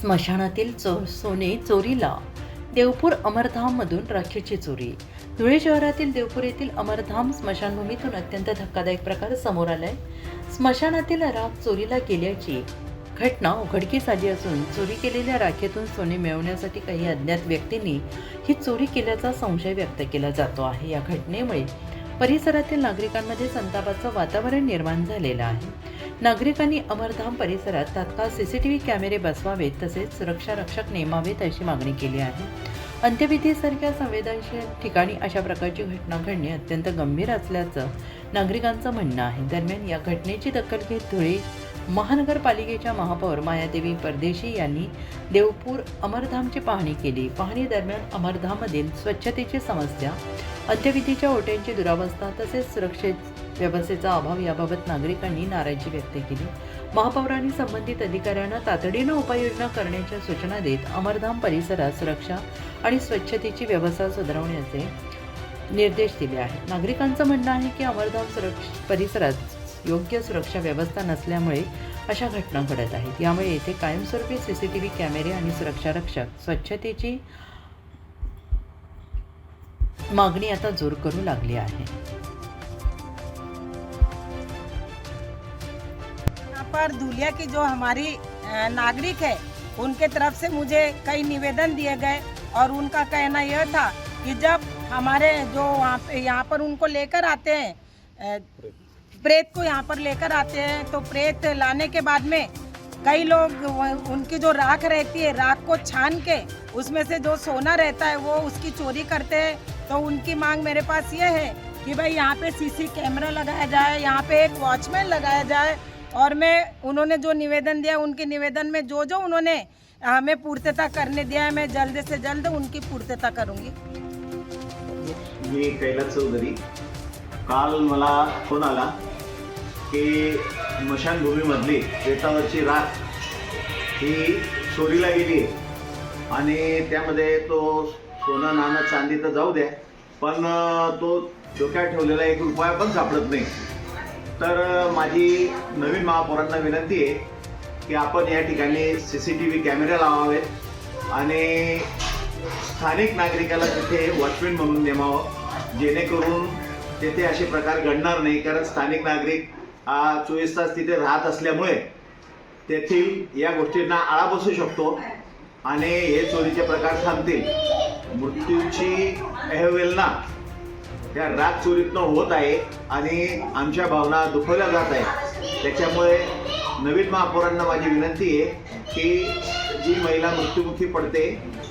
स्मशानातील सोने चोरीला. देवपूर अमरधाममधून राखीची चोरी. धुळे शहरातील देवपूर येथील अमरधाम स्मशानभूमीतून अत्यंत धक्कादायक प्रकार समोर आलाय. स्मशानातील राख चोरीला गेल्याची घटना उघडकीस आली असून चोरी केलेल्या राखेतून सोने मिळवण्यासाठी काही अज्ञात व्यक्तींनी ही चोरी केल्याचा संशय व्यक्त केला जातो आहे. या घटनेमुळे परिसरातील नागरिकांमध्ये संतापाचं वातावरण निर्माण झालेलं आहे. नागरिकांनी अमरधाम परिसरात तात्काळ सीसीटीव्ही कॅमेरे बसवावेत तसेच सुरक्षा रक्षक नेमावेत अशी मागणी केली आहे. अंत्यविधीसारख्या संवेदनशील ठिकाणी अशा प्रकारची घटना घडणे अत्यंत गंभीर असल्याचं नागरिकांचं म्हणणं आहे. दरम्यान या घटनेची दखल घेत धुळे महानगरपालिकेच्या महापौर मायादेवी परदेशी यांनी देवपूर अमरधामची पाहणी केली. पाहणी दरम्यान अमरधाममधील स्वच्छतेची समस्या, अंत्यविधीच्या ओट्यांची दुरावस्था तसेच सुरक्षित व्यवस्थेचा अभाव याबाबत नागरिकांनी नाराजी व्यक्त केली. महापौरांनी संबंधित अधिकाऱ्यांना तातडीनं उपाययोजना करण्याच्या सूचना देत अमरधाम परिसरात सुरक्षा आणि स्वच्छतेची व्यवस्था सुधारवण्याचे निर्देश दिले आहेत. नागरिकांचं म्हणणं आहे की अमरधाम परिसरात योग्य सुरक्षा व्यवस्था नसल्यामुळे अशा घटना घडत आहेत. यामुळे येथे कायमस्वरूपी सीसीटीव्ही कॅमेरे आणि सुरक्षा रक्षक स्वच्छतेची मागणी आता जोर करू लागली आहे. यहाँ पर धुलिया की जो हमारी नागरिक है उनके तरफ से मुझे कई निवेदन दिए गए और उनका कहना यह था कि जब हमारे जो यहाँ पर उनको लेकर आते हैं प्रेत को यहाँ पर लेकर आते हैं तो प्रेत लाने के बाद में कई लोग उनकी जो राख रहती है राख को छान के उसमें से जो सोना रहता है वो उसकी चोरी करते हैं. तो उनकी मांग मेरे पास ये है कि भाई यहाँ पे सीसी कैमरा लगाया जाए, यहाँ पे एक वॉचमैन लगाया जाए. और मैं उन्होंने जो निवेदन दिया उनके निवेदन में जो जो उन्होंने हमें पूर्तता करने दिया है मैं जल्द से जल्द उनकी पूर्तता करूँगी. मी कैलास चौधरी. काल मला फोन आला की स्मशानभूमीमधली रेतावरची राख ही चोरीला गेली आणि त्यामध्ये तो सोनं नाणं चांदी तर जाऊ द्या पण तो डोक्यात ठेवलेला एक रुपया पण सापडत नाही. तर माझी नवीन महापौरांना विनंती आहे की आपण या ठिकाणी सीसीटीव्ही कॅमेरे लावावेत आणि स्थानिक नागरिकाला तिथे वॉचमॅन म्हणून नेमावं जेणेकरून तेथे असे प्रकार घडणार नाही. कारण स्थानिक नागरिक 24 तास तिथे राहत असल्यामुळे तेथील या गोष्टींना आळा बसू शकतो आणि हे चोरीचे प्रकार थांबतील. मृत्यूची अहवेलना त्या राग चोरीतनं होत आहे आणि आमच्या भावना दुखवल्या जात आहेत. त्याच्यामुळे नवीन महापौरांना माझी विनंती आहे की जी महिला मृत्युमुखी पडते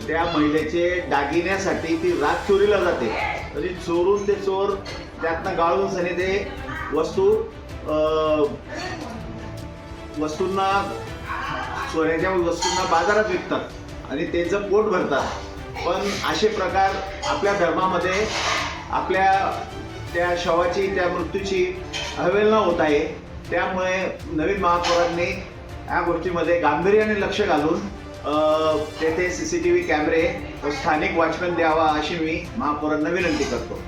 त्या महिलेचे दागिन्यासाठी ती राग चोरीला जाते तरी चोरून ते चोर त्यातनं गाळून सनी ते वस्तूंना सोन्याच्या वस्तूंना बाजारात विकतात आणि त्यांचं पोट भरतात. पण असे प्रकार आपल्या धर्मामध्ये आपल्या त्या शवाची त्या मृत्यूची अवहेलना होत आहे. त्यामुळे नवीन महापौरांनी या गोष्टीमध्ये गांभीर्याने लक्ष घालून तेथे सीसीटीव्ही कॅमेरे व स्थानिक वॉचमॅन द्यावा अशी मी महापौरांना विनंती करतो.